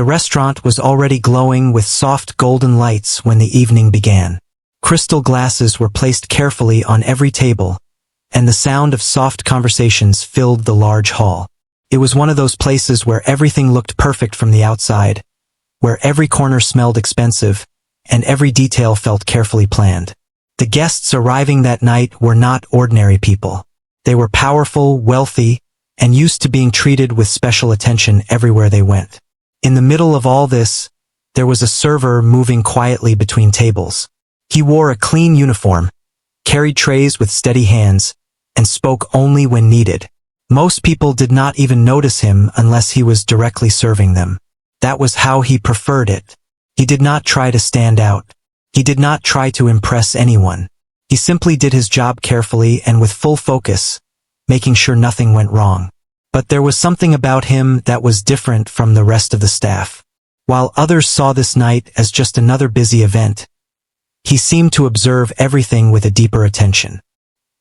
The restaurant was already glowing with soft golden lights when the evening began. Crystal glasses were placed carefully on every table, and the sound of soft conversations filled the large hall. It was one of those places where everything looked perfect from the outside, where every corner smelled expensive, and every detail felt carefully planned. The guests arriving that night were not ordinary people. They were powerful, wealthy, and used to being treated with special attention everywhere they went. In the middle of all this, there was a server moving quietly between tables. He wore a clean uniform, carried trays with steady hands, and spoke only when needed. Most people did not even notice him unless he was directly serving them. That was how he preferred it. He did not try to stand out. He did not try to impress anyone. He simply did his job carefully and with full focus, making sure nothing went wrong. But there was something about him that was different from the rest of the staff. While others saw this night as just another busy event, he seemed to observe everything with a deeper attention.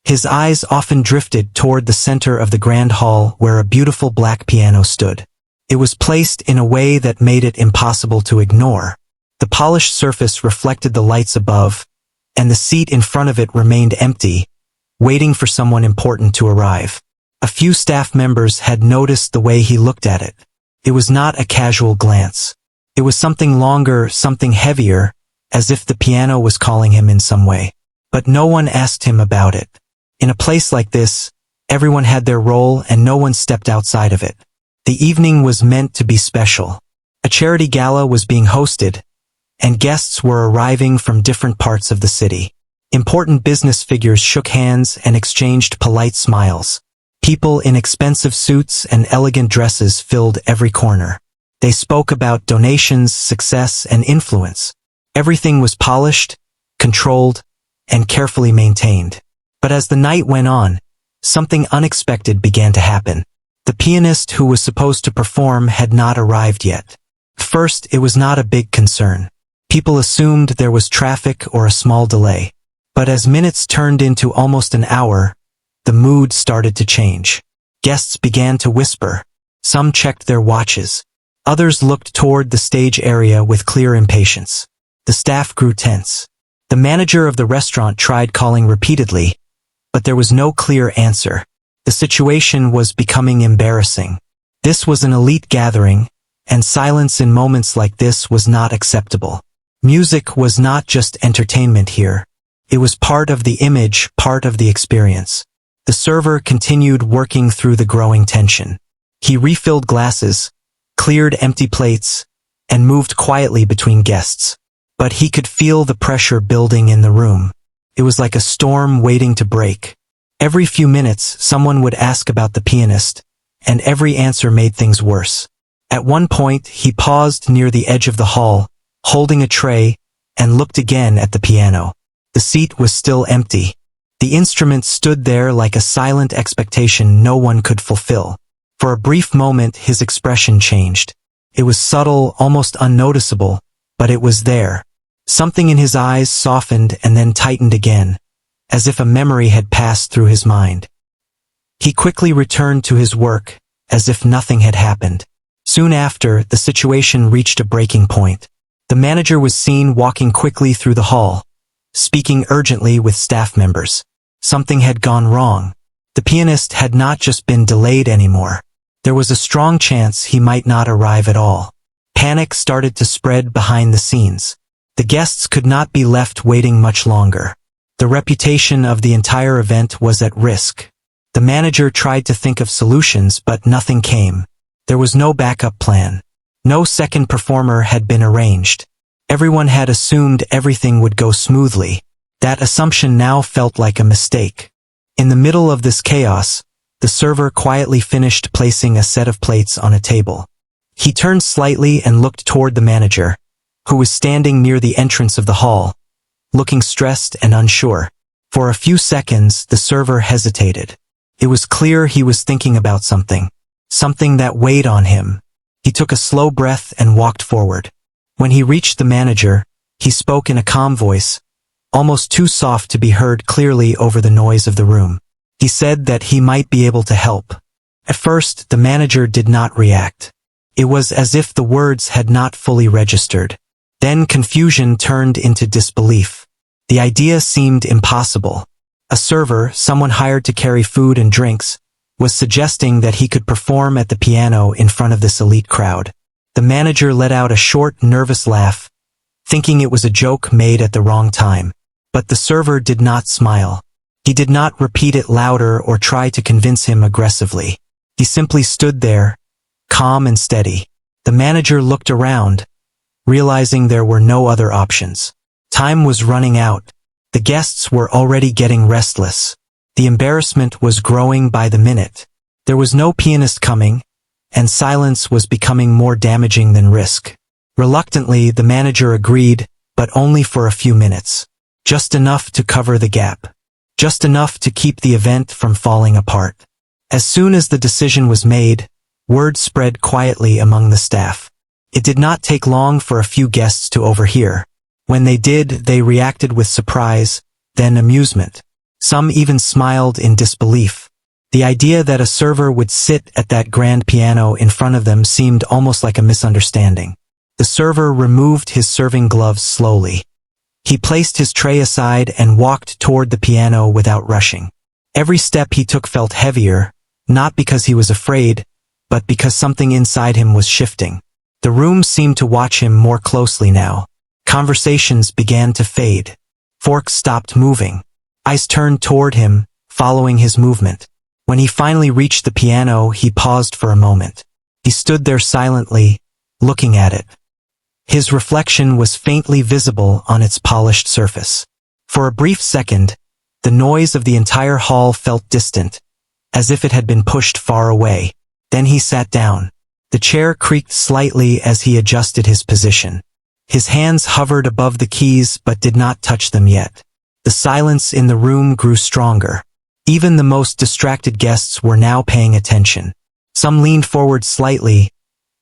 His eyes often drifted toward the center of the grand hall where a beautiful black piano stood. It was placed in a way that made it impossible to ignore. The polished surface reflected the lights above, and the seat in front of it remained empty, waiting for someone important to arrive. A few staff members had noticed the way he looked at it. It was not a casual glance. It was something longer, something heavier, as if the piano was calling him in some way. But no one asked him about it. In a place like this, everyone had their role and no one stepped outside of it. The evening was meant to be special. A charity gala was being hosted, and guests were arriving from different parts of the city. Important business figures shook hands and exchanged polite smiles. People in expensive suits and elegant dresses filled every corner. They spoke about donations, success, and influence. Everything was polished, controlled, and carefully maintained. But as the night went on, something unexpected began to happen. The pianist who was supposed to perform had not arrived yet. First, it was not a big concern. People assumed there was traffic or a small delay. But as minutes turned into almost an hour, the mood started to change. Guests began to whisper. Some checked their watches. Others looked toward the stage area with clear impatience. The staff grew tense. The manager of the restaurant tried calling repeatedly, but there was no clear answer. The situation was becoming embarrassing. This was an elite gathering, and silence in moments like this was not acceptable. Music was not just entertainment here. It was part of the image, part of the experience. The server continued working through the growing tension. He refilled glasses, cleared empty plates, and moved quietly between guests. But he could feel the pressure building in the room. It was like a storm waiting to break. Every few minutes, someone would ask about the pianist, and every answer made things worse. At one point, he paused near the edge of the hall, holding a tray, and looked again at the piano. The seat was still empty. The instrument stood there like a silent expectation no one could fulfill. For a brief moment, his expression changed. It was subtle, almost unnoticeable, but it was there. Something in his eyes softened and then tightened again, as if a memory had passed through his mind. He quickly returned to his work, as if nothing had happened. Soon after, the situation reached a breaking point. The manager was seen walking quickly through the hall, speaking urgently with staff members. Something had gone wrong. The pianist had not just been delayed anymore. There was a strong chance he might not arrive at all. Panic started to spread behind the scenes. The guests could not be left waiting much longer. The reputation of the entire event was at risk. The manager tried to think of solutions, but nothing came. There was no backup plan. No second performer had been arranged. Everyone had assumed everything would go smoothly. That assumption now felt like a mistake. In the middle of this chaos, the server quietly finished placing a set of plates on a table. He turned slightly and looked toward the manager, who was standing near the entrance of the hall, looking stressed and unsure. For a few seconds, the server hesitated. It was clear he was thinking about something that weighed on him. He took a slow breath and walked forward. When he reached the manager, he spoke in a calm voice, almost too soft to be heard clearly over the noise of the room. He said that he might be able to help. At first, the manager did not react. It was as if the words had not fully registered. Then confusion turned into disbelief. The idea seemed impossible. A server, someone hired to carry food and drinks, was suggesting that he could perform at the piano in front of this elite crowd. The manager let out a short, nervous laugh, thinking it was a joke made at the wrong time. But the server did not smile. He did not repeat it louder or try to convince him aggressively. He simply stood there, calm and steady. The manager looked around, realizing there were no other options. Time was running out. The guests were already getting restless. The embarrassment was growing by the minute. There was no pianist coming, and silence was becoming more damaging than risk. Reluctantly, the manager agreed, but only for a few minutes. Just enough to cover the gap. Just enough to keep the event from falling apart. As soon as the decision was made, word spread quietly among the staff. It did not take long for a few guests to overhear. When they did, they reacted with surprise, then amusement. Some even smiled in disbelief. The idea that a server would sit at that grand piano in front of them seemed almost like a misunderstanding. The server removed his serving gloves slowly. He placed his tray aside and walked toward the piano without rushing. Every step he took felt heavier, not because he was afraid, but because something inside him was shifting. The room seemed to watch him more closely now. Conversations began to fade. Forks stopped moving. Eyes turned toward him, following his movement. When he finally reached the piano, he paused for a moment. He stood there silently, looking at it. His reflection was faintly visible on its polished surface. For a brief second, the noise of the entire hall felt distant, as if it had been pushed far away. Then he sat down. The chair creaked slightly as he adjusted his position. His hands hovered above the keys but did not touch them yet. The silence in the room grew stronger. Even the most distracted guests were now paying attention. Some leaned forward slightly,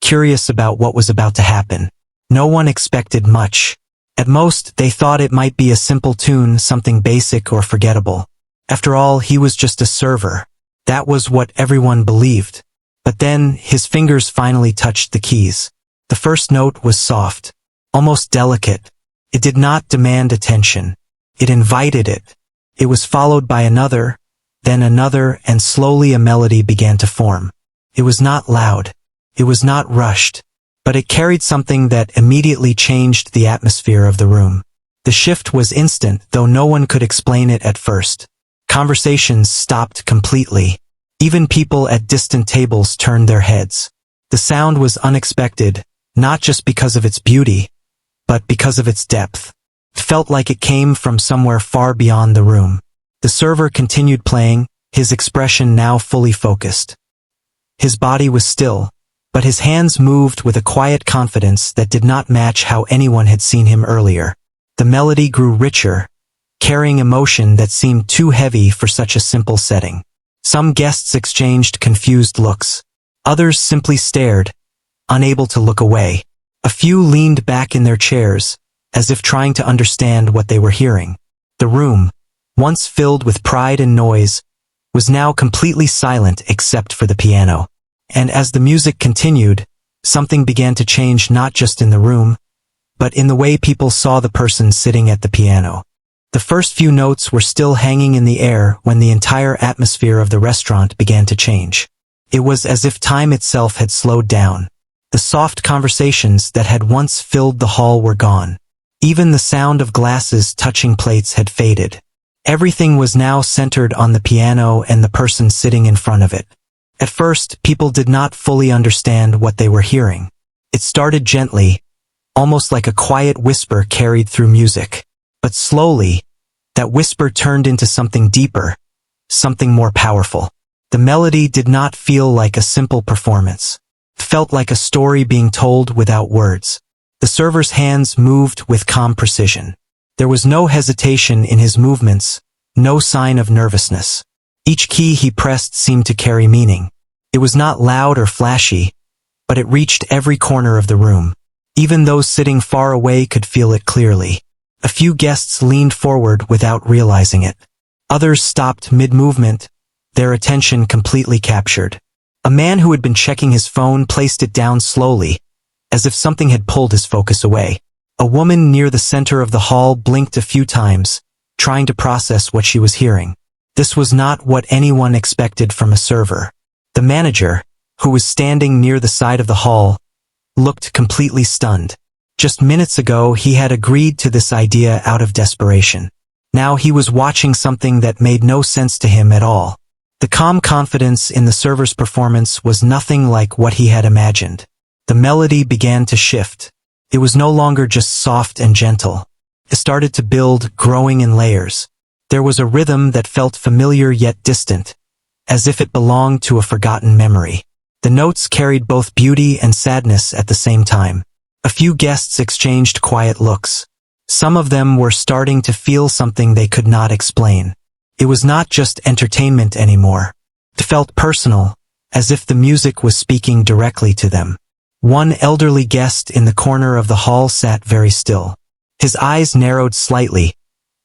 curious about what was about to happen. No one expected much. At most, they thought it might be a simple tune, something basic or forgettable. After all, he was just a server. That was what everyone believed. But then, his fingers finally touched the keys. The first note was soft, almost delicate. It did not demand attention. It invited it. It was followed by another, then another, and slowly a melody began to form. It was not loud. It was not rushed. But it carried something that immediately changed the atmosphere of the room. The shift was instant, though no one could explain it at first. Conversations stopped completely. Even people at distant tables turned their heads. The sound was unexpected, not just because of its beauty, but because of its depth. It felt like it came from somewhere far beyond the room. The server continued playing, his expression now fully focused. His body was still, but his hands moved with a quiet confidence that did not match how anyone had seen him earlier. The melody grew richer, carrying emotion that seemed too heavy for such a simple setting. Some guests exchanged confused looks. Others simply stared, unable to look away. A few leaned back in their chairs, as if trying to understand what they were hearing. The room, once filled with pride and noise, was now completely silent except for the piano. And as the music continued, something began to change not just in the room, but in the way people saw the person sitting at the piano. The first few notes were still hanging in the air when the entire atmosphere of the restaurant began to change. It was as if time itself had slowed down. The soft conversations that had once filled the hall were gone. Even the sound of glasses touching plates had faded. Everything was now centered on the piano and the person sitting in front of it. At first, people did not fully understand what they were hearing. It started gently, almost like a quiet whisper carried through music. But slowly, that whisper turned into something deeper, something more powerful. The melody did not feel like a simple performance. It felt like a story being told without words. The server's hands moved with calm precision. There was no hesitation in his movements, no sign of nervousness. Each key he pressed seemed to carry meaning. It was not loud or flashy, but it reached every corner of the room. Even those sitting far away could feel it clearly. A few guests leaned forward without realizing it. Others stopped mid-movement, their attention completely captured. A man who had been checking his phone placed it down slowly, as if something had pulled his focus away. A woman near the center of the hall blinked a few times, trying to process what she was hearing. This was not what anyone expected from a server. The manager, who was standing near the side of the hall, looked completely stunned. Just minutes ago, he had agreed to this idea out of desperation. Now he was watching something that made no sense to him at all. The calm confidence in the server's performance was nothing like what he had imagined. The melody began to shift. It was no longer just soft and gentle. It started to build, growing in layers. There was a rhythm that felt familiar yet distant, as if it belonged to a forgotten memory. The notes carried both beauty and sadness at the same time. A few guests exchanged quiet looks. Some of them were starting to feel something they could not explain. It was not just entertainment anymore. It felt personal, as if the music was speaking directly to them. One elderly guest in the corner of the hall sat very still. His eyes narrowed slightly,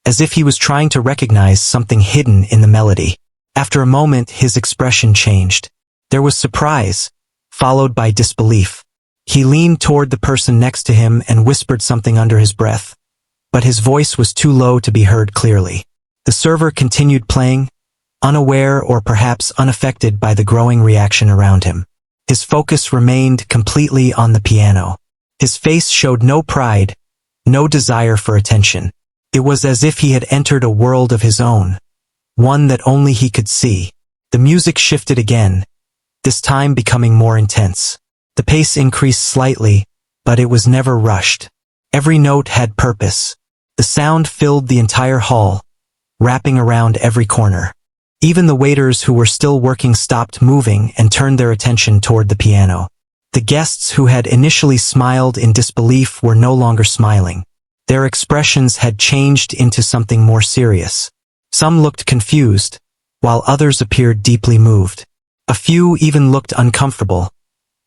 as if he was trying to recognize something hidden in the melody. After a moment, his expression changed. There was surprise, followed by disbelief. He leaned toward the person next to him and whispered something under his breath, but his voice was too low to be heard clearly. The server continued playing, unaware or perhaps unaffected by the growing reaction around him. His focus remained completely on the piano. His face showed no pride, no desire for attention. It was as if he had entered a world of his own, one that only he could see. The music shifted again, this time becoming more intense. The pace increased slightly, but it was never rushed. Every note had purpose. The sound filled the entire hall, wrapping around every corner. Even the waiters who were still working stopped moving and turned their attention toward the piano. The guests who had initially smiled in disbelief were no longer smiling. Their expressions had changed into something more serious. Some looked confused, while others appeared deeply moved. A few even looked uncomfortable,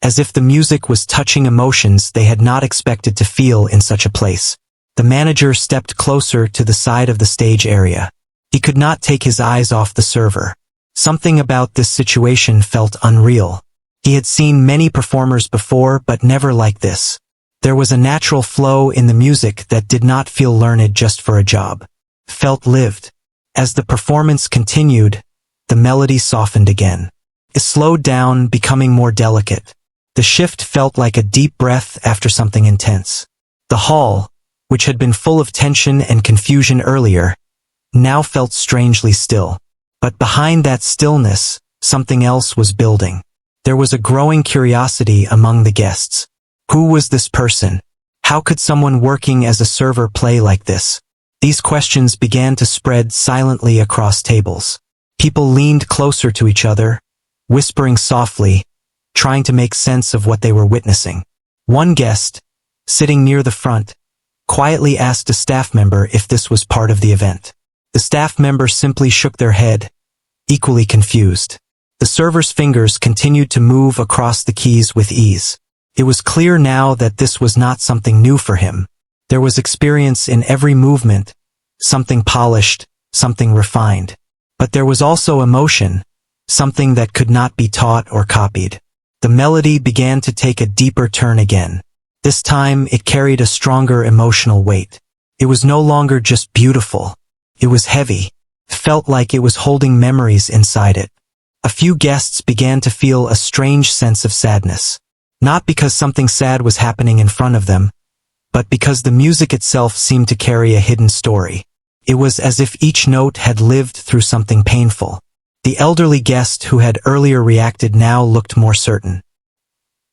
as if the music was touching emotions they had not expected to feel in such a place. The manager stepped closer to the side of the stage area. He could not take his eyes off the server. Something about this situation felt unreal. He had seen many performers before, but never like this. There was a natural flow in the music that did not feel learned just for a job. It felt lived. As the performance continued, the melody softened again. It slowed down, becoming more delicate. The shift felt like a deep breath after something intense. The hall, which had been full of tension and confusion earlier, now felt strangely still. But behind that stillness, something else was building. There was a growing curiosity among the guests. Who was this person? How could someone working as a server play like this? These questions began to spread silently across tables. People leaned closer to each other, whispering softly, trying to make sense of what they were witnessing. One guest, sitting near the front, quietly asked a staff member if this was part of the event. The staff member simply shook their head, equally confused. The server's fingers continued to move across the keys with ease. It was clear now that this was not something new for him. There was experience in every movement, something polished, something refined. But there was also emotion, something that could not be taught or copied. The melody began to take a deeper turn again. This time it carried a stronger emotional weight. It was no longer just beautiful. It was heavy. It felt like it was holding memories inside it. A few guests began to feel a strange sense of sadness. Not because something sad was happening in front of them, but because the music itself seemed to carry a hidden story. It was as if each note had lived through something painful. The elderly guest who had earlier reacted now looked more certain.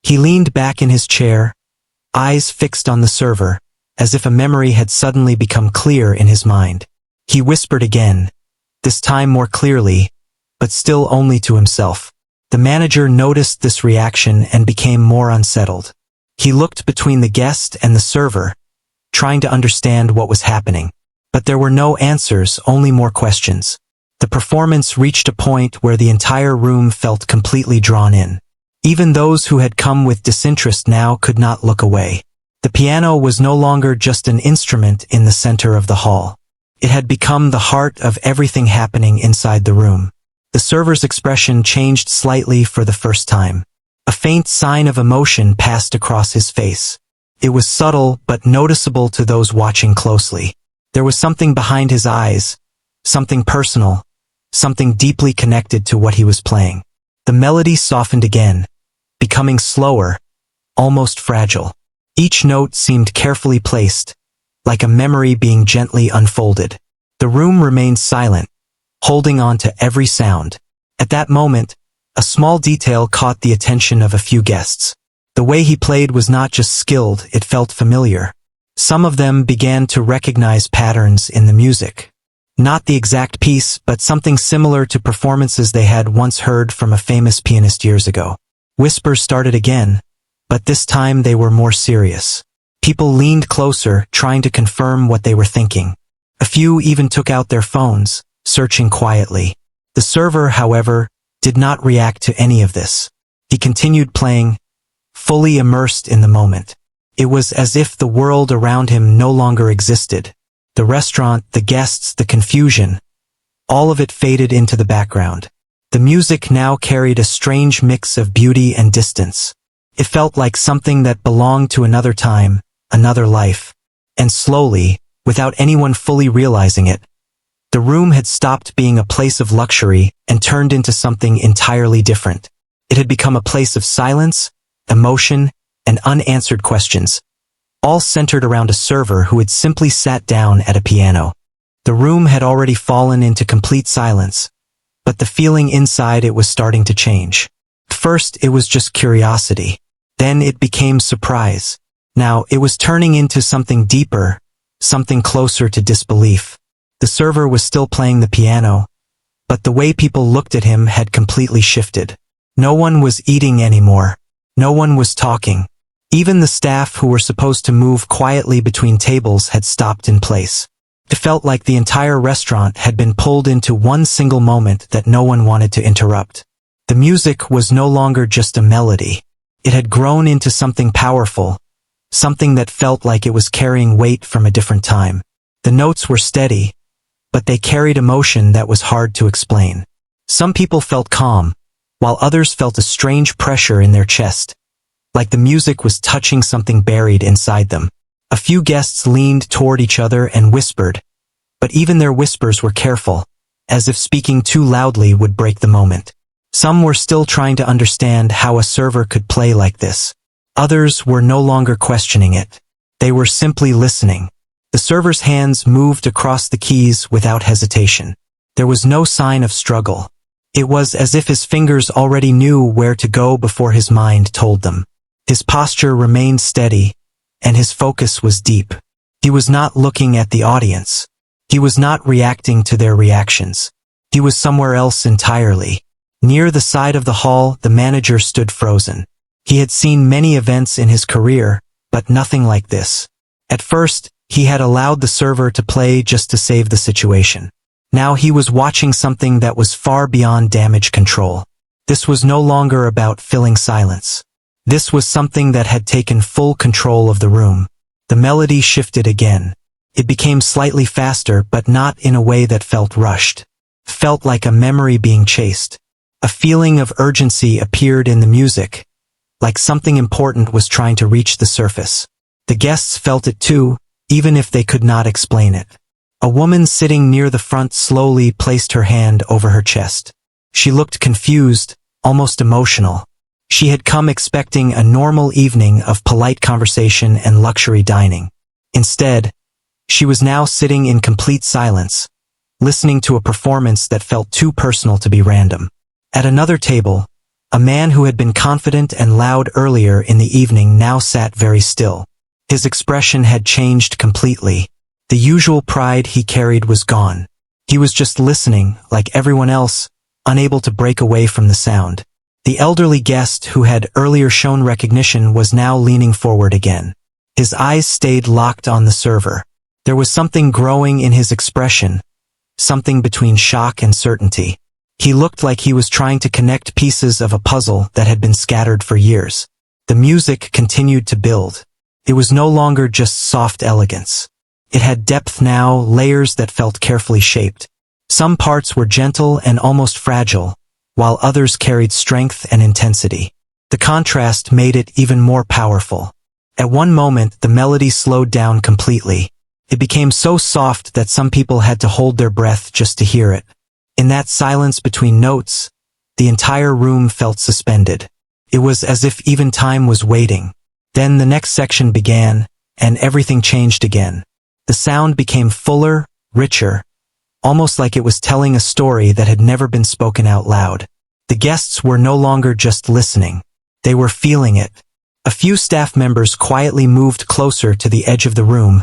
He leaned back in his chair, eyes fixed on the server, as if a memory had suddenly become clear in his mind. He whispered again, this time more clearly, but still only to himself. The manager noticed this reaction and became more unsettled. He looked between the guest and the server, trying to understand what was happening. But there were no answers, only more questions. The performance reached a point where the entire room felt completely drawn in. Even those who had come with disinterest now could not look away. The piano was no longer just an instrument in the center of the hall. It had become the heart of everything happening inside the room. The server's expression changed slightly for the first time. A faint sign of emotion passed across his face. It was subtle but noticeable to those watching closely. There was something behind his eyes, something personal, something deeply connected to what he was playing. The melody softened again, becoming slower, almost fragile. Each note seemed carefully placed, like a memory being gently unfolded. The room remained silent, holding on to every sound. At that moment, a small detail caught the attention of a few guests. The way he played was not just skilled, it felt familiar. Some of them began to recognize patterns in the music. Not the exact piece, but something similar to performances they had once heard from a famous pianist years ago. Whispers started again, but this time they were more serious. People leaned closer, trying to confirm what they were thinking. A few even took out their phones, searching quietly. The server, however, did not react to any of this. He continued playing, fully immersed in the moment. It was as if the world around him no longer existed. The restaurant, the guests, the confusion, all of it faded into the background. The music now carried a strange mix of beauty and distance. It felt like something that belonged to another time, another life. And slowly, without anyone fully realizing it, the room had stopped being a place of luxury and turned into something entirely different. It had become a place of silence, emotion, and unanswered questions, all centered around a server who had simply sat down at a piano. The room had already fallen into complete silence, but the feeling inside it was starting to change. First, it was just curiosity. Then it became surprise. Now, it was turning into something deeper, something closer to disbelief. The server was still playing the piano, but the way people looked at him had completely shifted. No one was eating anymore. No one was talking. Even the staff who were supposed to move quietly between tables had stopped in place. It felt like the entire restaurant had been pulled into one single moment that no one wanted to interrupt. The music was no longer just a melody. It had grown into something powerful, something that felt like it was carrying weight from a different time. The notes were steady, but they carried emotion that was hard to explain. Some people felt calm, while others felt a strange pressure in their chest, like the music was touching something buried inside them. A few guests leaned toward each other and whispered, but even their whispers were careful, as if speaking too loudly would break the moment. Some were still trying to understand how a server could play like this. Others were no longer questioning it. They were simply listening. The server's hands moved across the keys without hesitation. There was no sign of struggle. It was as if his fingers already knew where to go before his mind told them. His posture remained steady, and his focus was deep. He was not looking at the audience. He was not reacting to their reactions. He was somewhere else entirely. Near the side of the hall, the manager stood frozen. He had seen many events in his career, but nothing like this. At first, he had allowed the server to play just to save the situation. Now he was watching something that was far beyond damage control. This was no longer about filling silence. This was something that had taken full control of the room. The melody shifted again. It became slightly faster, but not in a way that felt rushed. Felt like a memory being chased. A feeling of urgency appeared in the music, like something important was trying to reach the surface. The guests felt it too, even if they could not explain it. A woman sitting near the front slowly placed her hand over her chest. She looked confused, almost emotional. She had come expecting a normal evening of polite conversation and luxury dining. Instead, she was now sitting in complete silence, listening to a performance that felt too personal to be random. At another table, a man who had been confident and loud earlier in the evening now sat very still. His expression had changed completely. The usual pride he carried was gone. He was just listening, like everyone else, unable to break away from the sound. The elderly guest who had earlier shown recognition was now leaning forward again. His eyes stayed locked on the server. There was something growing in his expression, something between shock and certainty. He looked like he was trying to connect pieces of a puzzle that had been scattered for years. The music continued to build. It was no longer just soft elegance. It had depth now, layers that felt carefully shaped. Some parts were gentle and almost fragile, while others carried strength and intensity. The contrast made it even more powerful. At one moment, the melody slowed down completely. It became so soft that some people had to hold their breath just to hear it. In that silence between notes, the entire room felt suspended. It was as if even time was waiting. Then the next section began, and everything changed again. The sound became fuller, richer, almost like it was telling a story that had never been spoken out loud. The guests were no longer just listening. They were feeling it. A few staff members quietly moved closer to the edge of the room,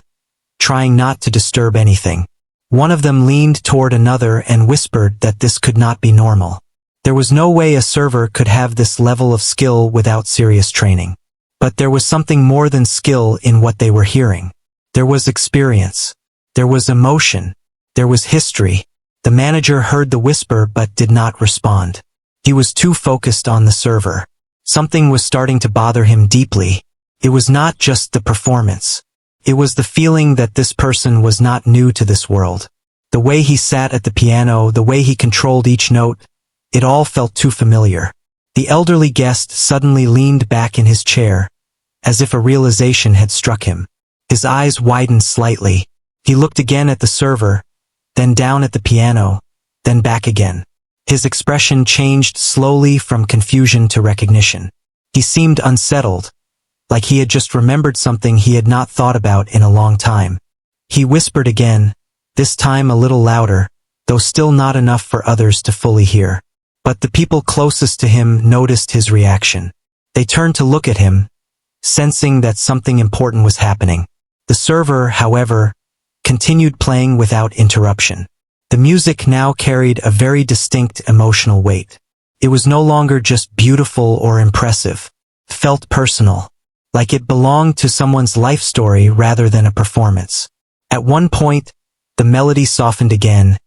trying not to disturb anything. One of them leaned toward another and whispered that this could not be normal. There was no way a server could have this level of skill without serious training. But there was something more than skill in what they were hearing. There was experience. There was emotion. There was history. The manager heard the whisper but did not respond. He was too focused on the server. Something was starting to bother him deeply. It was not just the performance. It was the feeling that this person was not new to this world. The way he sat at the piano, the way he controlled each note, it all felt too familiar. The elderly guest suddenly leaned back in his chair, as if a realization had struck him. His eyes widened slightly. He looked again at the server, then down at the piano, then back again. His expression changed slowly from confusion to recognition. He seemed unsettled, like he had just remembered something he had not thought about in a long time. He whispered again, this time a little louder, though still not enough for others to fully hear. But the people closest to him noticed his reaction. They turned to look at him, sensing that something important was happening. The server, however, continued playing without interruption. The music now carried a very distinct emotional weight. It was no longer just beautiful or impressive. It felt personal, like it belonged to someone's life story rather than a performance. At one point, the melody softened again,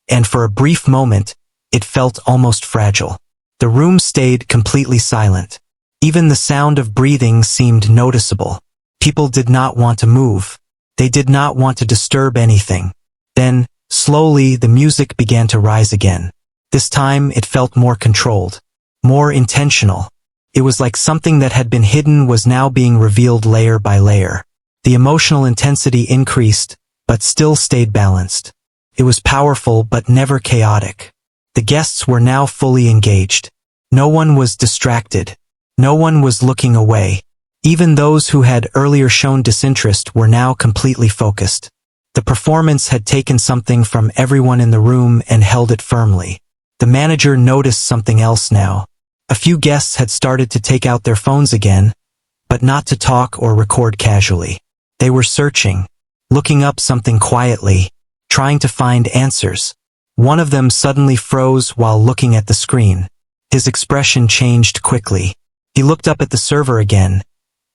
and for a brief moment, it felt almost fragile. The room stayed completely silent. Even the sound of breathing seemed noticeable. People did not want to move. They did not want to disturb anything. Then, slowly, the music began to rise again. This time, it felt more controlled, more intentional. It was like something that had been hidden was now being revealed layer by layer. The emotional intensity increased, but still stayed balanced. It was powerful but never chaotic. The guests were now fully engaged. No one was distracted. No one was looking away. Even those who had earlier shown disinterest were now completely focused. The performance had taken something from everyone in the room and held it firmly. The manager noticed something else now. A few guests had started to take out their phones again, but not to talk or record casually. They were searching, looking up something quietly, trying to find answers. One of them suddenly froze while looking at the screen. His expression changed quickly. He looked up at the server again,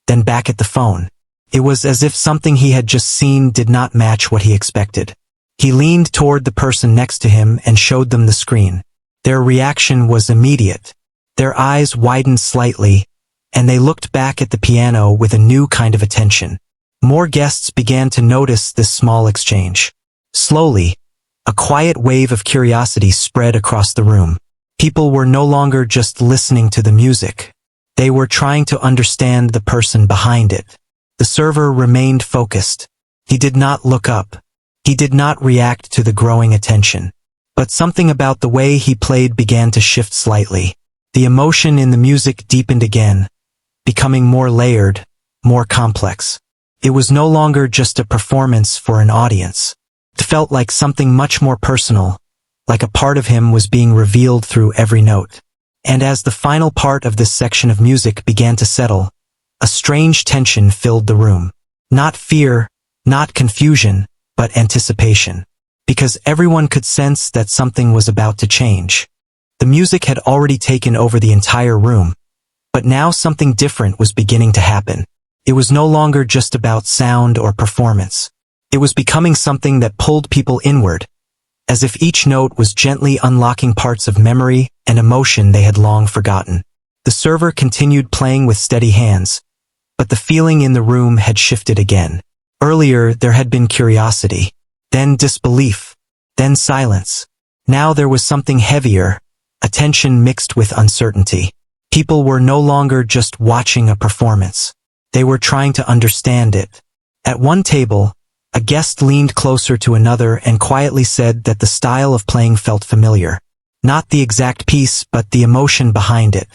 then back at the phone. It was as if something he had just seen did not match what he expected. He leaned toward the person next to him and showed them the screen. Their reaction was immediate. Their eyes widened slightly, and they looked back at the piano with a new kind of attention. More guests began to notice this small exchange. Slowly, a quiet wave of curiosity spread across the room. People were no longer just listening to the music. They were trying to understand the person behind it. The server remained focused. He did not look up. He did not react to the growing attention. But something about the way he played began to shift slightly. The emotion in the music deepened again, becoming more layered, more complex. It was no longer just a performance for an audience. It felt like something much more personal, like a part of him was being revealed through every note. And as the final part of this section of music began to settle, a strange tension filled the room. Not fear, not confusion, but anticipation. Because everyone could sense that something was about to change. The music had already taken over the entire room, but now something different was beginning to happen. It was no longer just about sound or performance. It was becoming something that pulled people inward, as if each note was gently unlocking parts of memory and emotion they had long forgotten. The server continued playing with steady hands, but the feeling in the room had shifted again. Earlier, there had been curiosity, then disbelief, then silence. Now there was something heavier, a tension mixed with uncertainty. People were no longer just watching a performance. They were trying to understand it. At one table, a guest leaned closer to another and quietly said that the style of playing felt familiar. Not the exact piece, but the emotion behind it.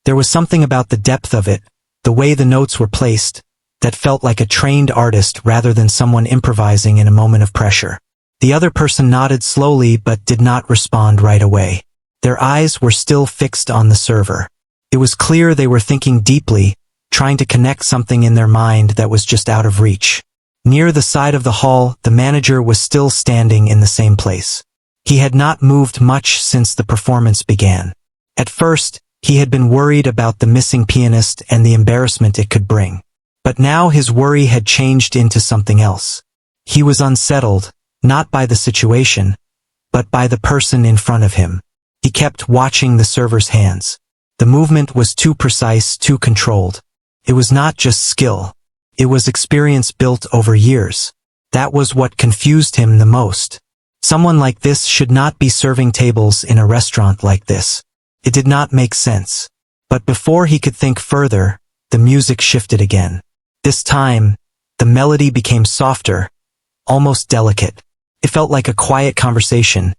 There was something about the depth of it, the way the notes were placed, that felt like a trained artist rather than someone improvising in a moment of pressure. The other person nodded slowly but did not respond right away. Their eyes were still fixed on the server. It was clear they were thinking deeply, trying to connect something in their mind that was just out of reach. Near the side of the hall, the manager was still standing in the same place. He had not moved much since the performance began. At first, he had been worried about the missing pianist and the embarrassment it could bring. But now his worry had changed into something else. He was unsettled, not by the situation, but by the person in front of him. He kept watching the server's hands. The movement was too precise, too controlled. It was not just skill. It was experience built over years. That was what confused him the most. Someone like this should not be serving tables in a restaurant like this. It did not make sense. But before he could think further, the music shifted again. This time, the melody became softer, almost delicate. It felt like a quiet conversation,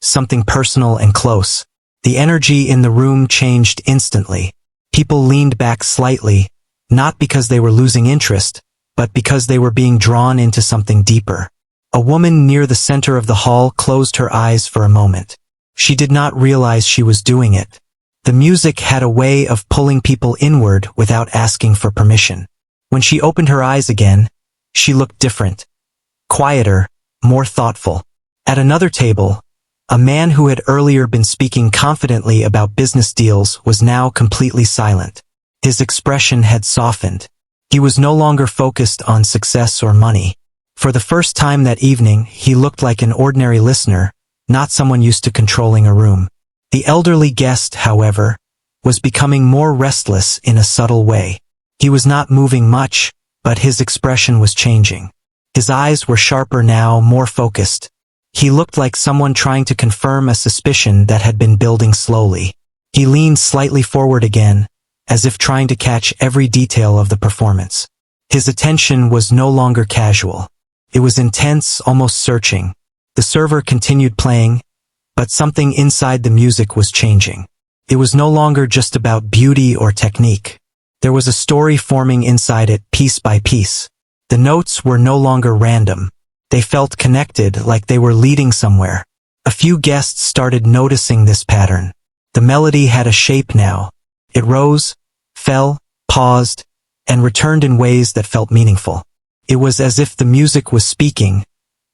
something personal and close. The energy in the room changed instantly. People leaned back slightly, not because they were losing interest, but because they were being drawn into something deeper. A woman near the center of the hall closed her eyes for a moment. She did not realize she was doing it. The music had a way of pulling people inward without asking for permission. When she opened her eyes again, she looked different. Quieter, more thoughtful. At another table, a man who had earlier been speaking confidently about business deals was now completely silent. His expression had softened. He was no longer focused on success or money. For the first time that evening, he looked like an ordinary listener, not someone used to controlling a room. The elderly guest, however, was becoming more restless in a subtle way. He was not moving much, but his expression was changing. His eyes were sharper now, more focused. He looked like someone trying to confirm a suspicion that had been building slowly. He leaned slightly forward again, as if trying to catch every detail of the performance. His attention was no longer casual. It was intense, almost searching. The server continued playing, but something inside the music was changing. It was no longer just about beauty or technique. There was a story forming inside it, piece by piece. The notes were no longer random. They felt connected, like they were leading somewhere. A few guests started noticing this pattern. The melody had a shape now. It rose, fell, paused, and returned in ways that felt meaningful. It was as if the music was speaking,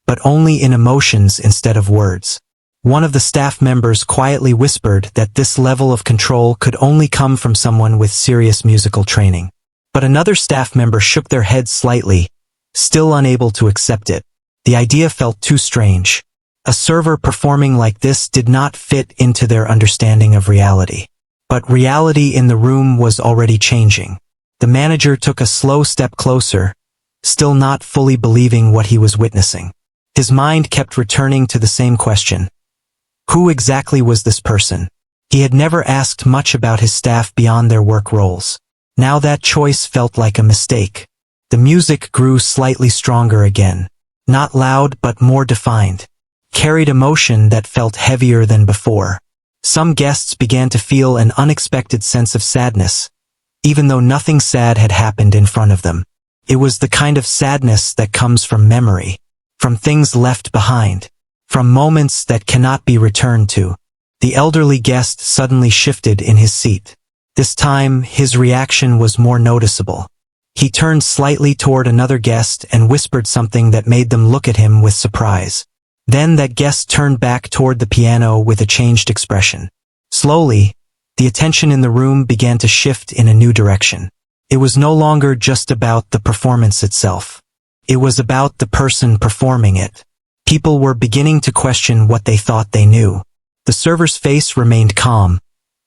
but only in emotions instead of words. One of the staff members quietly whispered that this level of control could only come from someone with serious musical training. But another staff member shook their head slightly, still unable to accept it. The idea felt too strange. A server performing like this did not fit into their understanding of reality. But reality in the room was already changing. The manager took a slow step closer, still not fully believing what he was witnessing. His mind kept returning to the same question. Who exactly was this person? He had never asked much about his staff beyond their work roles. Now that choice felt like a mistake. The music grew slightly stronger again. Not loud but more defined. Carried emotion that felt heavier than before. Some guests began to feel an unexpected sense of sadness, even though nothing sad had happened in front of them. It was the kind of sadness that comes from memory, from things left behind, from moments that cannot be returned to. The elderly guest suddenly shifted in his seat. This time, his reaction was more noticeable. He turned slightly toward another guest and whispered something that made them look at him with surprise. Then that guest turned back toward the piano with a changed expression. Slowly, the attention in the room began to shift in a new direction. It was no longer just about the performance itself. It was about the person performing it. People were beginning to question what they thought they knew. The server's face remained calm,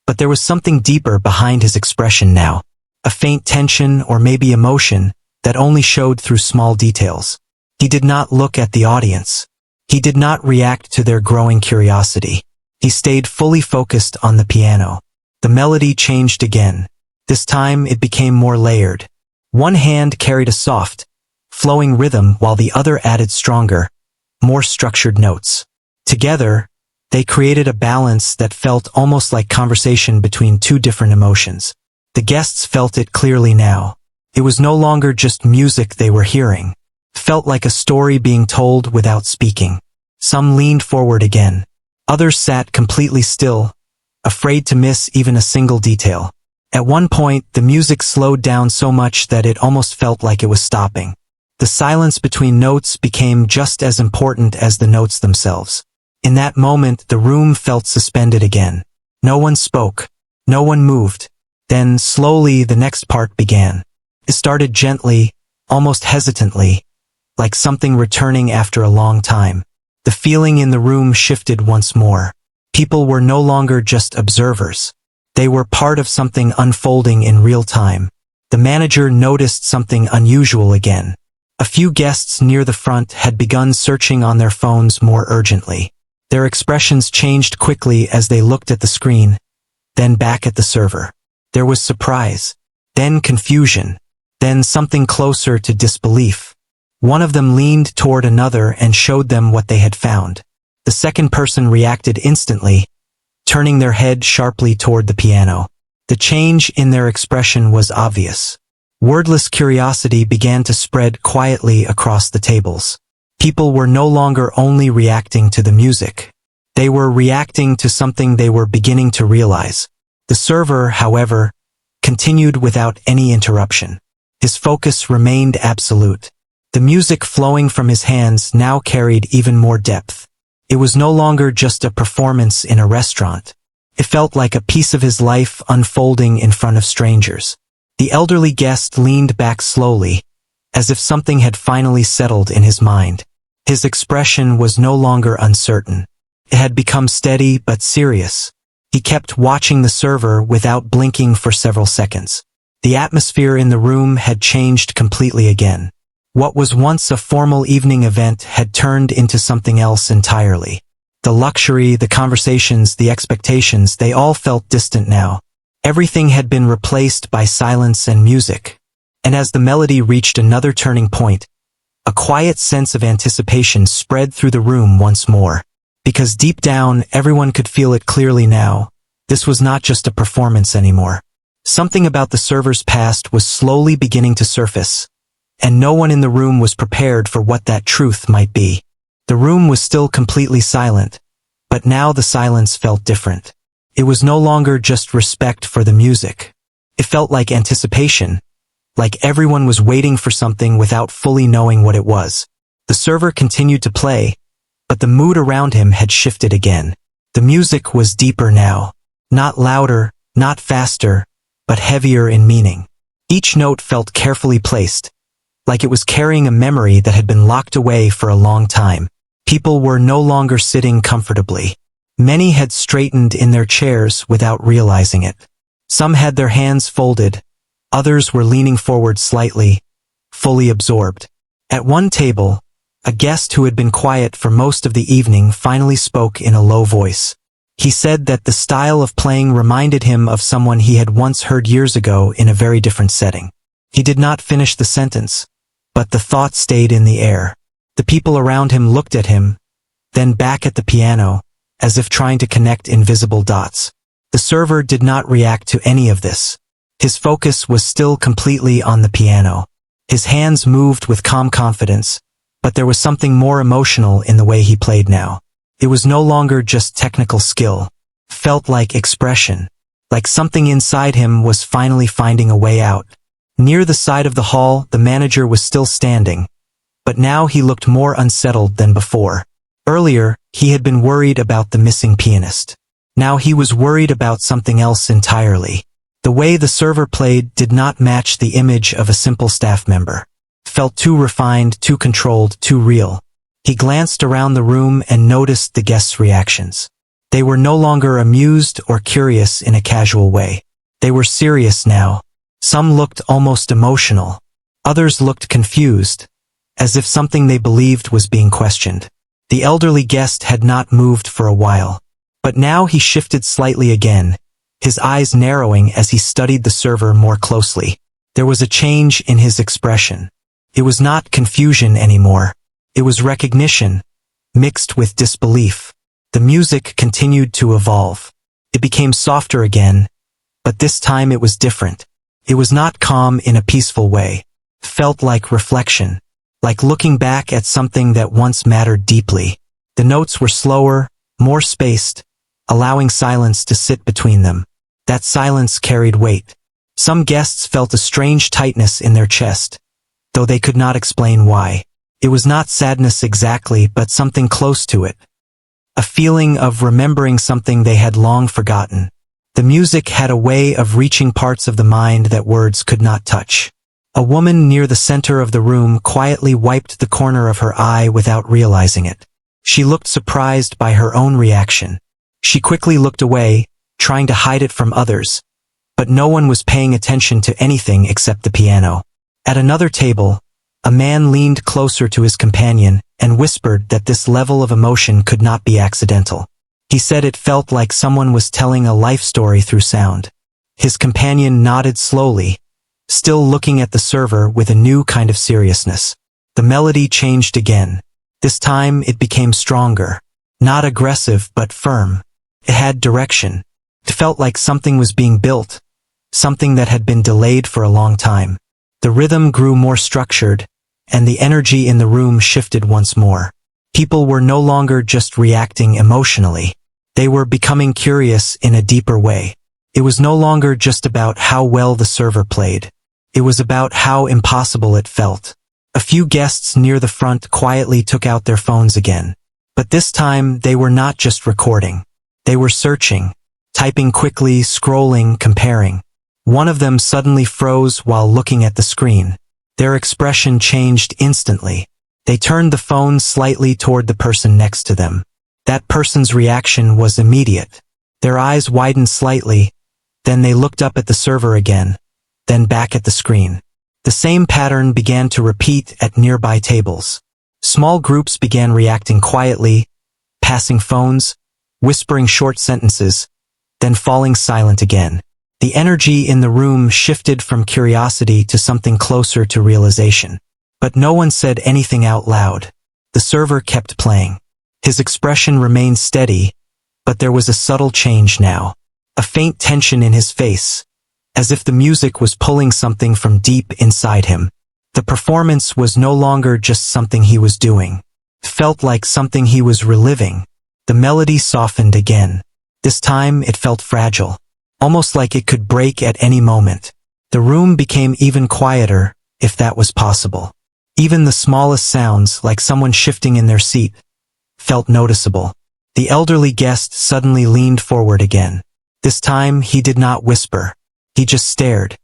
but there was something deeper behind his expression now. A faint tension or maybe emotion that only showed through small details. He did not look at the audience. He did not react to their growing curiosity. He stayed fully focused on the piano. The melody changed again. This time it became more layered. One hand carried a soft, flowing rhythm while the other added stronger, more structured notes. Together, they created a balance that felt almost like conversation between two different emotions. The guests felt it clearly now. It was no longer just music they were hearing. It felt like a story being told without speaking. Some leaned forward again. Others sat completely still, afraid to miss even a single detail. At one point, the music slowed down so much that it almost felt like it was stopping. The silence between notes became just as important as the notes themselves. In that moment, the room felt suspended again. No one spoke. No one moved. Then, slowly, the next part began. It started gently, almost hesitantly, like something returning after a long time. The feeling in the room shifted once more. People were no longer just observers. They were part of something unfolding in real time. The manager noticed something unusual again. A few guests near the front had begun searching on their phones more urgently. Their expressions changed quickly as they looked at the screen, then back at the server. There was surprise, then confusion, then something closer to disbelief. One of them leaned toward another and showed them what they had found. The second person reacted instantly, turning their head sharply toward the piano. The change in their expression was obvious. Wordless curiosity began to spread quietly across the tables. People were no longer only reacting to the music. They were reacting to something they were beginning to realize. The server, however, continued without any interruption. His focus remained absolute. The music flowing from his hands now carried even more depth. It was no longer just a performance in a restaurant. It felt like a piece of his life unfolding in front of strangers. The elderly guest leaned back slowly, as if something had finally settled in his mind. His expression was no longer uncertain. It had become steady but serious. He kept watching the server without blinking for several seconds. The atmosphere in the room had changed completely again. What was once a formal evening event had turned into something else entirely. The luxury, the conversations, the expectations, they all felt distant now. Everything had been replaced by silence and music. And as the melody reached another turning point, a quiet sense of anticipation spread through the room once more. Because deep down, everyone could feel it clearly now. This was not just a performance anymore. Something about the server's past was slowly beginning to surface, and no one in the room was prepared for what that truth might be. The room was still completely silent, but now the silence felt different. It was no longer just respect for the music. It felt like anticipation, like everyone was waiting for something without fully knowing what it was. The server continued to play, but the mood around him had shifted again. The music was deeper now. Not louder, not faster, but heavier in meaning. Each note felt carefully placed, like it was carrying a memory that had been locked away for a long time. People were no longer sitting comfortably. Many had straightened in their chairs without realizing it. Some had their hands folded, others were leaning forward slightly, fully absorbed. At one table, a guest who had been quiet for most of the evening finally spoke in a low voice. He said that the style of playing reminded him of someone he had once heard years ago in a very different setting. He did not finish the sentence, but the thought stayed in the air. The people around him looked at him, then back at the piano, as if trying to connect invisible dots. The server did not react to any of this. His focus was still completely on the piano. His hands moved with calm confidence, but there was something more emotional in the way he played now. It was no longer just technical skill. It felt like expression, like something inside him was finally finding a way out. Near the side of the hall, the manager was still standing, but now he looked more unsettled than before. Earlier, he had been worried about the missing pianist. Now he was worried about something else entirely. The way the server played did not match the image of a simple staff member. It felt too refined, too controlled, too real. He glanced around the room and noticed the guests' reactions. They were no longer amused or curious in a casual way. They were serious now. Some looked almost emotional. Others looked confused, as if something they believed was being questioned. The elderly guest had not moved for a while. But now he shifted slightly again, his eyes narrowing as he studied the server more closely. There was a change in his expression. It was not confusion anymore. It was recognition, mixed with disbelief. The music continued to evolve. It became softer again, but this time it was different. It was not calm in a peaceful way. It felt like reflection, like looking back at something that once mattered deeply. The notes were slower, more spaced, allowing silence to sit between them. That silence carried weight. Some guests felt a strange tightness in their chest, though they could not explain why. It was not sadness exactly, but something close to it. A feeling of remembering something they had long forgotten. The music had a way of reaching parts of the mind that words could not touch. A woman near the center of the room quietly wiped the corner of her eye without realizing it. She looked surprised by her own reaction. She quickly looked away, trying to hide it from others, but no one was paying attention to anything except the piano. At another table, a man leaned closer to his companion and whispered that this level of emotion could not be accidental. He said it felt like someone was telling a life story through sound. His companion nodded slowly, still looking at the server with a new kind of seriousness. The melody changed again. This time it became stronger. Not aggressive but firm. It had direction. It felt like something was being built, something that had been delayed for a long time. The rhythm grew more structured, and the energy in the room shifted once more. People were no longer just reacting emotionally. They were becoming curious in a deeper way. It was no longer just about how well the server played. It was about how impossible it felt. A few guests near the front quietly took out their phones again. But this time they were not just recording. They were searching, typing quickly, scrolling, comparing. One of them suddenly froze while looking at the screen. Their expression changed instantly. They turned the phone slightly toward the person next to them. That person's reaction was immediate. Their eyes widened slightly, then they looked up at the server again, then back at the screen. The same pattern began to repeat at nearby tables. Small groups began reacting quietly, passing phones, whispering short sentences, then falling silent again. The energy in the room shifted from curiosity to something closer to realization. But no one said anything out loud. The server kept playing. His expression remained steady, but there was a subtle change now. A faint tension in his face, as if the music was pulling something from deep inside him. The performance was no longer just something he was doing. It felt like something he was reliving. The melody softened again. This time it felt fragile, almost like it could break at any moment. The room became even quieter, if that was possible. Even the smallest sounds, like someone shifting in their seat, felt noticeable. The elderly guest suddenly leaned forward again. This time he did not whisper. He just stared.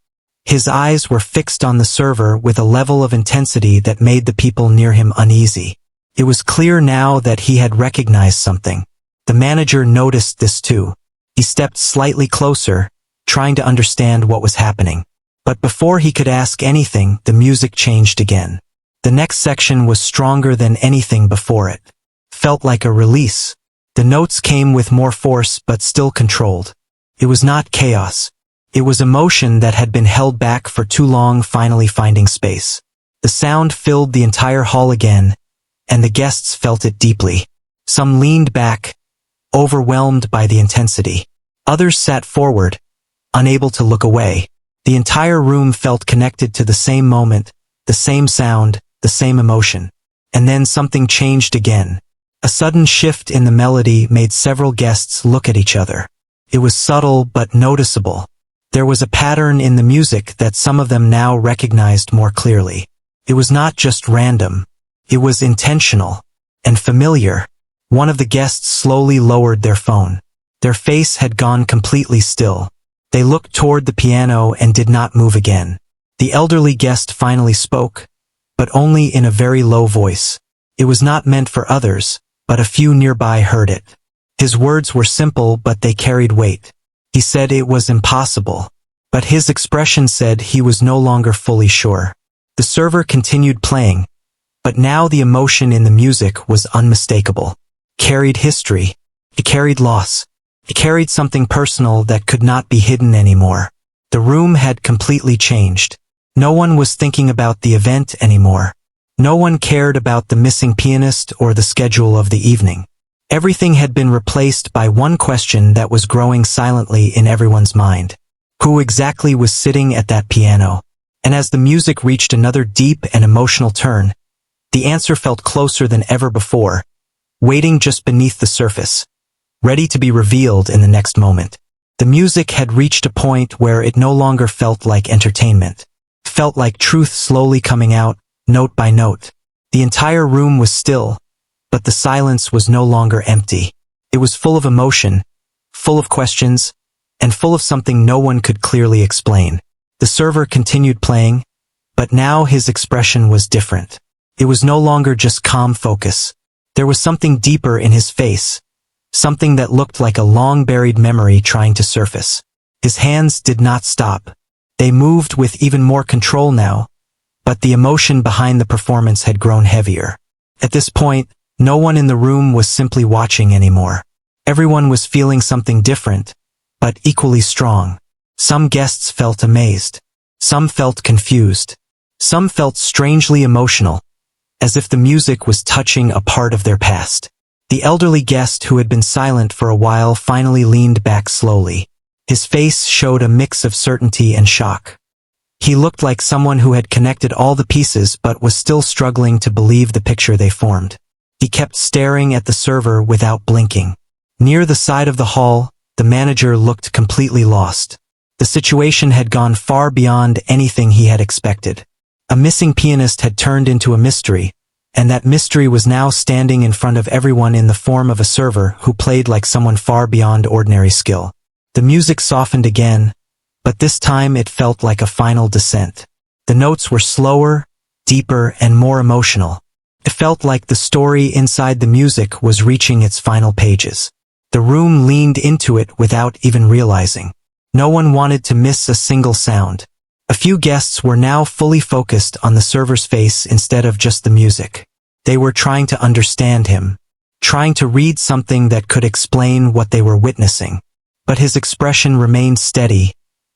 His eyes were fixed on the server with a level of intensity that made the people near him uneasy. It was clear now that he had recognized something. The manager noticed this too. He stepped slightly closer, trying to understand what was happening. But before he could ask anything, the music changed again. The next section was stronger than anything before it. Felt like a release. The notes came with more force but still controlled. It was not chaos. It was emotion that had been held back for too long finally finding space. The sound filled the entire hall again, and the guests felt it deeply. Some leaned back, overwhelmed by the intensity. Others sat forward, unable to look away. The entire room felt connected to the same moment, the same sound, the same emotion. And then something changed again. A sudden shift in the melody made several guests look at each other. It was subtle but noticeable. There was a pattern in the music that some of them now recognized more clearly. It was not just random. It was intentional and familiar. One of the guests slowly lowered their phone. Their face had gone completely still. They looked toward the piano and did not move again. The elderly guest finally spoke, but only in a very low voice. It was not meant for others, but a few nearby heard it. His words were simple, but they carried weight. He said it was impossible, but his expression said he was no longer fully sure. The server continued playing, But now the emotion in the music was unmistakable. It carried history. It carried loss. It carried something personal that could not be hidden anymore. The room had completely changed. No one was thinking about the event anymore. No one cared about the missing pianist or the schedule of the evening. Everything had been replaced by one question that was growing silently in everyone's mind. Who exactly was sitting at that piano? And as the music reached another deep and emotional turn, the answer felt closer than ever before, waiting just beneath the surface, ready to be revealed in the next moment. The music had reached a point where it no longer felt like entertainment. It felt like truth slowly coming out, note by note. The entire room was still, but the silence was no longer empty. It was full of emotion, full of questions, and full of something no one could clearly explain. The server continued playing, but now his expression was different. It was no longer just calm focus. There was something deeper in his face, something that looked like a long-buried memory trying to surface. His hands did not stop. They moved with even more control now, but the emotion behind the performance had grown heavier. At this point, no one in the room was simply watching anymore. Everyone was feeling something different, but equally strong. Some guests felt amazed. Some felt confused. Some felt strangely emotional, as if the music was touching a part of their past. The elderly guest who had been silent for a while finally leaned back slowly. His face showed a mix of certainty and shock. He looked like someone who had connected all the pieces but was still struggling to believe the picture they formed. He kept staring at the server without blinking. Near the side of the hall, the manager looked completely lost. The situation had gone far beyond anything he had expected. A missing pianist had turned into a mystery, and that mystery was now standing in front of everyone in the form of a server who played like someone far beyond ordinary skill. The music softened again, but this time it felt like a final descent. The notes were slower, deeper, and more emotional. It felt like the story inside the music was reaching its final pages. The room leaned into it without even realizing. No one wanted to miss a single sound. A few guests were now fully focused on the server's face instead of just the music. They were trying to understand him, trying to read something that could explain what they were witnessing. But his expression remained steady,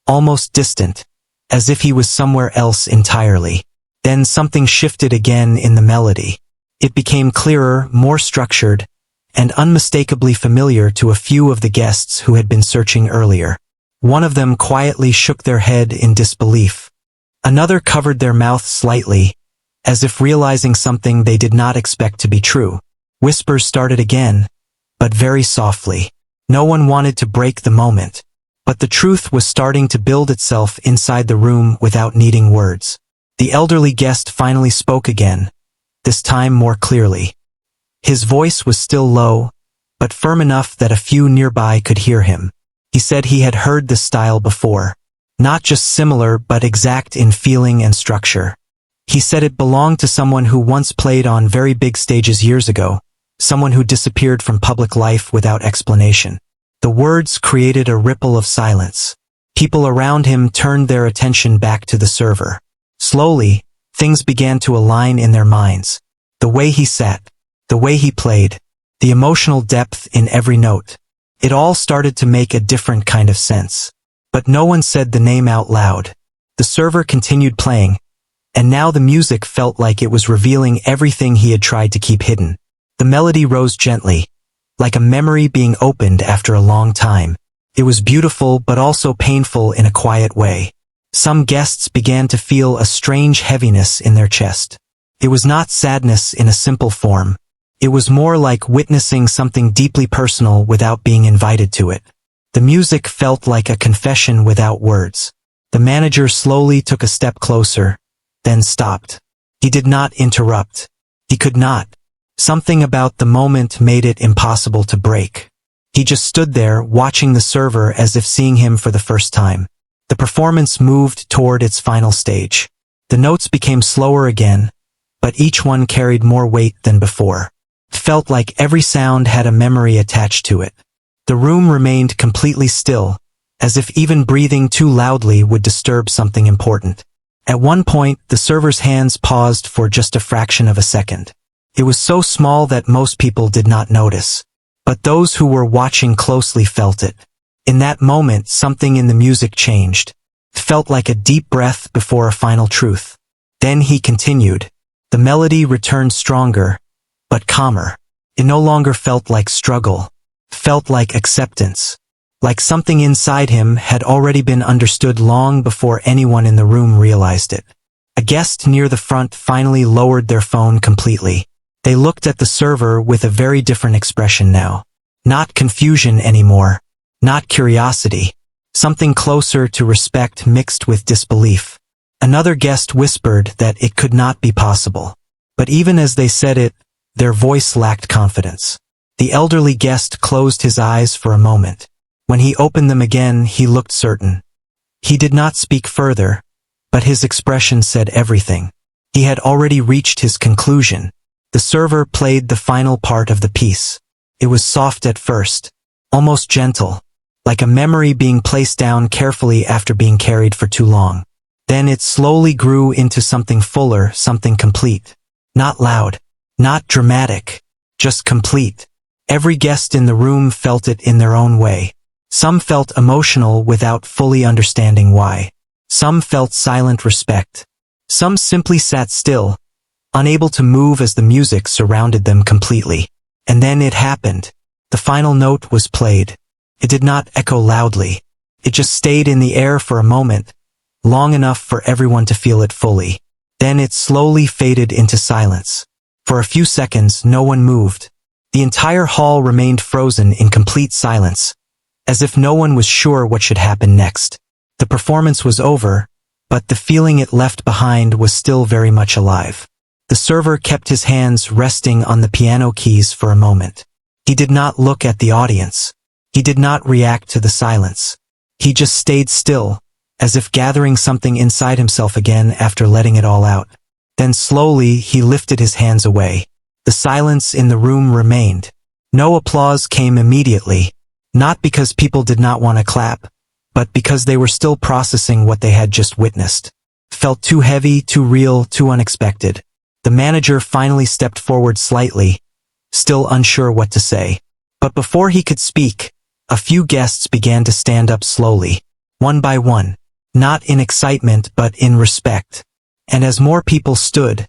almost distant, as if he was somewhere else entirely. Then something shifted again in the melody. It became clearer, more structured, and unmistakably familiar to a few of the guests who had been searching earlier. One of them quietly shook their head in disbelief. Another covered their mouth slightly, as if realizing something they did not expect to be true. Whispers started again, but very softly. No one wanted to break the moment, but the truth was starting to build itself inside the room without needing words. The elderly guest finally spoke again, this time more clearly. His voice was still low, but firm enough that a few nearby could hear him. He said he had heard this style before, not just similar but exact in feeling and structure. He said it belonged to someone who once played on very big stages years ago, someone who disappeared from public life without explanation. The words created a ripple of silence. People around him turned their attention back to the server. Slowly, things began to align in their minds. The way he sat, the way he played, the emotional depth in every note. It all started to make a different kind of sense. But no one said the name out loud. The server continued playing, and now the music felt like it was revealing everything he had tried to keep hidden. The melody rose gently, like a memory being opened after a long time. It was beautiful but also painful in a quiet way. Some guests began to feel a strange heaviness in their chest. It was not sadness in a simple form. It was more like witnessing something deeply personal without being invited to it. The music felt like a confession without words. The manager slowly took a step closer, then stopped. He did not interrupt. He could not. Something about the moment made it impossible to break. He just stood there watching the server as if seeing him for the first time. The performance moved toward its final stage. The notes became slower again, but each one carried more weight than before. It felt like every sound had a memory attached to it. The room remained completely still, as if even breathing too loudly would disturb something important. At one point, the server's hands paused for just a fraction of a second. It was so small that most people did not notice. But those who were watching closely felt it. In that moment, something in the music changed. It felt like a deep breath before a final truth. Then he continued. The melody returned stronger, but calmer. It no longer felt like struggle. It felt like acceptance. Like something inside him had already been understood long before anyone in the room realized it. A guest near the front finally lowered their phone completely. They looked at the server with a very different expression now. Not confusion anymore. Not curiosity. Something closer to respect mixed with disbelief. Another guest whispered that it could not be possible. But even as they said it, their voice lacked confidence. The elderly guest closed his eyes for a moment. When he opened them again, he looked certain. He did not speak further, but his expression said everything. He had already reached his conclusion. The server played the final part of the piece. It was soft at first, almost gentle, like a memory being placed down carefully after being carried for too long. Then it slowly grew into something fuller, something complete. Not loud, not dramatic, just complete. Every guest in the room felt it in their own way. Some felt emotional without fully understanding why. Some felt silent respect. Some simply sat still, unable to move as the music surrounded them completely. And then it happened. The final note was played. It did not echo loudly. It just stayed in the air for a moment, long enough for everyone to feel it fully. Then it slowly faded into silence. For a few seconds, no one moved. The entire hall remained frozen in complete silence, as if no one was sure what should happen next. The performance was over, but the feeling it left behind was still very much alive. The server kept his hands resting on the piano keys for a moment. He did not look at the audience. He did not react to the silence. He just stayed still, as if gathering something inside himself again after letting it all out. Then slowly he lifted his hands away. The silence in the room remained. No applause came immediately, not because people did not want to clap, but because they were still processing what they had just witnessed. It felt too heavy, too real, too unexpected. The manager finally stepped forward slightly, still unsure what to say. But before he could speak, a few guests began to stand up slowly, one by one, not in excitement but in respect. And as more people stood,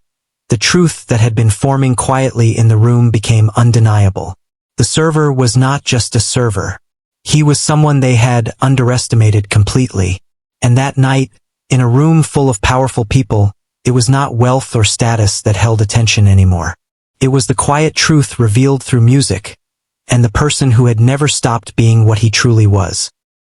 the truth that had been forming quietly in the room became undeniable. The server was not just a server. He was someone they had underestimated completely. And that night, in a room full of powerful people, it was not wealth or status that held attention anymore. It was the quiet truth revealed through music, and the person who had never stopped being what he truly was.